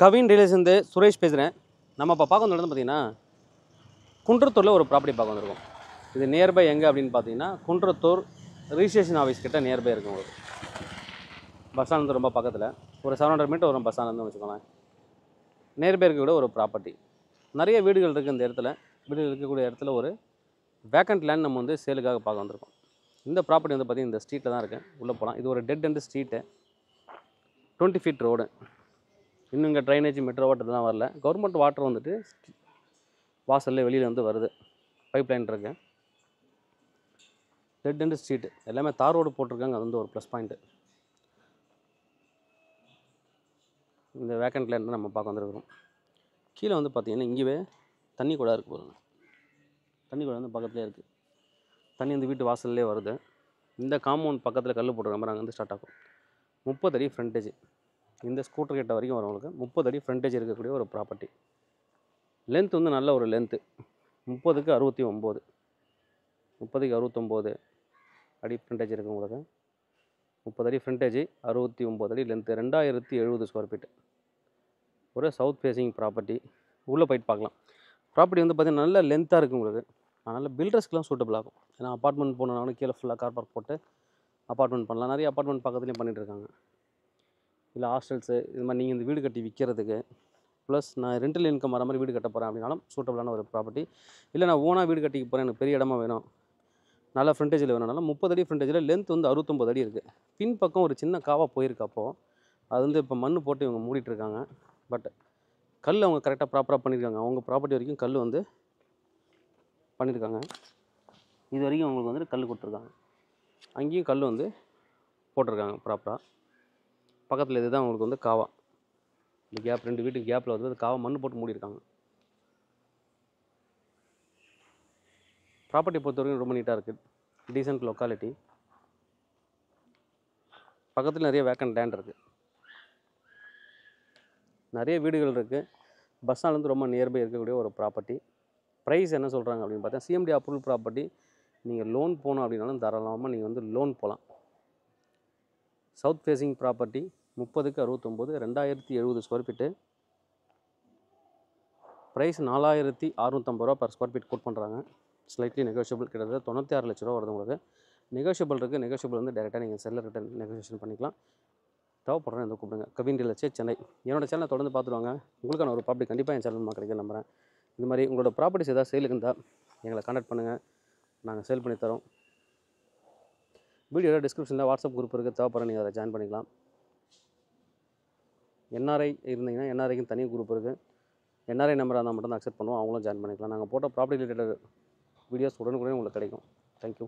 Kavin relation Suresh பேசுகிறேன். நம்ம இப்போ பார்க்க வந்து பார்த்தீங்கன்னா குன்றத்தூரில் ஒரு ப்ராப்பர்ட்டி பார்க்க வந்திருக்கோம். இது நியர்பை எங்கே அப்படின்னு பார்த்தீங்கன்னா குன்றத்தூர் ரிஜிஸ்ட்ரேஷன் ஆஃபீஸ் கிட்ட நியர்பை இருக்கும். உங்களுக்கு பஸ் ஸ்டாண்ட் ரொம்ப பக்கத்தில் ஒரு 700 மீட்டர் வரும். பஸ் ஸ்டாண்ட்லேருந்து வச்சுக்கோங்களேன். நியர்பை இருக்கக்கூடிய ஒரு ப்ராப்பர்ட்டி. நிறைய வீடுகள் இருக்குது இந்த இடத்துல. வீடுகள் இருக்கக்கூடிய இடத்துல ஒரு வேக்கண்ட் லேண்ட் நம்ம வந்து சேலுக்காக பார்க்க வந்திருக்கோம். இந்த ப்ராப்பர்ட்டி வந்து பார்த்திங்கன்னா இந்த ஸ்ட்ரீட்டில் தான் இருக்குது. உள்ளே போகலாம். இது ஒரு dead end street, 20 feet road. இன்னும் இங்கே ட்ரைனேஜ் மெட்ரோ வாட்டர்லாம் வரல. கவர்மெண்ட் வாட்டர் வந்துட்டு வாசலில் வெளியில் வந்து வருது. பைப் லைன் இருக்குது. டெட் எண்ட் ஸ்ட்ரீட்டு எல்லாமே தார் ரோடு போட்டிருக்காங்க. அது வந்து ஒரு ப்ளஸ் பாயிண்ட்டு. இந்த வேக்கண்ட் லேண்ட் நம்ம பார்க்க வந்துருக்கிறோம். கீழே வந்து பார்த்திங்கன்னா இங்கேயே தண்ணி கூட இருக்குது பாருங்க. தண்ணி கூட வந்து பக்கத்துலேயே இருக்குது. தண்ணி வந்து வீட்டு வாசல்லே வருது. இந்த காம்பவுண்ட் பக்கத்தில் கல் போட்டிருக்க மாதிரி அங்கே வந்து ஸ்டார்ட் ஆகும். 30 அடி ஃப்ரண்டேஜ். இந்த ஸ்கூட்டர் கிட்ட வரைக்கும் வரவங்களுக்கு 30 அடி ஃப்ரண்டேஜ் இருக்கக்கூடிய ஒரு ப்ராப்பர்ட்டி. லென்த் வந்து நல்ல ஒரு லென்த்து. 30க்கு 69. 30க்கு 69 அடி ஃப்ரண்டேஜ் இருக்குது உங்களுக்கு. 30 அடி ஃப்ரண்டேஜ், 69 அடி லென்த்து, 2070 ஸ்கொயர் ஃபீட்டு. ஒரு சவுத் ஃபேஸிங் ப்ராப்பர்ட்டி. உள்ளே போயிட்டு பார்க்கலாம். ப்ராப்பர்ட்டி வந்து பார்த்திங்கன்னா நல்ல லென்த்தாக இருக்குது உங்களுக்கு. அதனால் பில்டர்ஸ்க்குலாம் சூட்டபிள் ஆகும். ஏன்னா அப்பார்ட்மெண்ட் போனோம்னா கீழே ஃபுல்லாக கார் பார்க் போட்டு அப்பார்ட்மெண்ட் பண்ணலாம். நிறைய அப்பார்ட்மெண்ட் பக்கத்துலேயும் பண்ணிகிட்ருக்காங்க. இல்லை ஹாஸ்டல்ஸு இது மாதிரி நீங்கள் இந்த வீடு கட்டி விற்கிறதுக்கு, ப்ளஸ் நான் ரெண்டல் இன்கம் வர மாதிரி வீடு கட்ட போகிறேன் அப்படின்னாலும் சூட்டபிளான ஒரு ப்ராப்பர்ட்டி. இல்லை நான் ஓனாக வீடு கட்டிக்க போகிறேன், எனக்கு பெரிய இடமா வேணும், நல்லா ஃப்ரண்டேஜில் வேணும்னாலும் 30 அடி ஃப்ரண்டேஜில் லென்த் வந்து 69 அடி இருக்குது. பின் பக்கம் ஒரு சின்ன காவா போயிருக்கப்போ அது வந்து இப்போ மண் போட்டு இவங்க மூடிட்டுருக்காங்க. பட் கல் அவங்க கரெக்டாக ப்ராப்பராக பண்ணியிருக்காங்க. அவங்க ப்ராப்பர்ட்டி வரைக்கும் கல் வந்து பண்ணியிருக்காங்க. இது வரைக்கும் அவங்களுக்கு வந்துட்டு கல் கொடுத்துருக்காங்க. அங்கேயும் கல் வந்து போட்டிருக்காங்க ப்ராப்பராக. பக்கத்தில் இதுதான் உங்களுக்கு வந்து காவா. இந்த கேப் 2 வீட்டுக்கு கேப்பில் வந்து காவா மண் போட்டு மூடியிருக்காங்க. ப்ராப்பர்ட்டி பொறுத்த வரைக்கும் ரொம்ப நீட்டாக இருக்குது. Decent locality. பக்கத்தில் நிறைய வேக்கண்ட் லேண்ட் இருக்குது. நிறைய வீடுகள் இருக்குது. பஸ் ஸ்டாண்ட்லேருந்து ரொம்ப நியர்பை இருக்கக்கூடிய ஒரு ப்ராப்பர்ட்டி. ப்ரைஸ் என்ன சொல்கிறாங்க அப்படின்னு பார்த்தா சிஎம்டி அப்ரூவல் ப்ராப்பர்ட்டி. நீங்கள் லோன் போகணும் அப்படின்னாலும் தாராளமாக நீங்கள் வந்து லோன் போகலாம். South facing property. 30க்கு 69, 2070 ஸ்கொயர் ஃபீட்டு. ப்ரைஸ் 4650 ரூபா பர் ஸ்கொயர் ஃபீட் கோட் பண்ணுறாங்க. Slightly negotiable. கிட்டத்தட்ட 96 லட்ச ரூபா வருது உங்களுக்கு. நெகோஷியபிள் இருக்குது. நெகோஷியபிள் வந்து டேரெக்டாக நீங்கள் செல்லர்கிட்ட நெகோஷியேஷன் பண்ணிக்கலாம். தேவைப்படுறேன் எந்த கூப்பிடுங்க. கவின் ரிலேஷன் சென்னை. என்னோடய சேனலை தொடர்ந்து பார்த்துருவாங்க. உங்களுக்கான ஒரு ப்ராப்பர்ட்டி கண்டிப்பாக என் சேனல் கிடைக்க நம்புகிறேன். இந்த மாதிரி உங்களோட ப்ராப்பர்ட்டிஸ் ஏதாவது சேலுக்கு இருந்தால் எங்களை கான்டாக்ட் பண்ணுங்கள். நாங்கள் சேல் பண்ணி தரோம். வீடியோவில் டிஸ்கிரிப்ஷனில் வாட்ஸ்அப் குரூப் இருக்குது. தேவைப்படுற நீங்கள் அதை ஜாயின் பண்ணிக்கலாம். என்ஆர்ஐ இருந்தீங்கன்னா என்ஆர்ஐக்கும் தனி குரூப் இருக்குது. என்ஆர்ஐ நம்பர் இருந்தால் மட்டும் தான் அக்செப்ட் பண்ணுவோம். அவங்களும் ஜாயின் பண்ணிக்கலாம். நாங்கள் போட்ட ப்ராப்பர்ட்டி ரிலேட்டட் வீடியோஸ் உடனுக்குடனே உங்களுக்கு கிடைக்கும். தேங்க்யூ.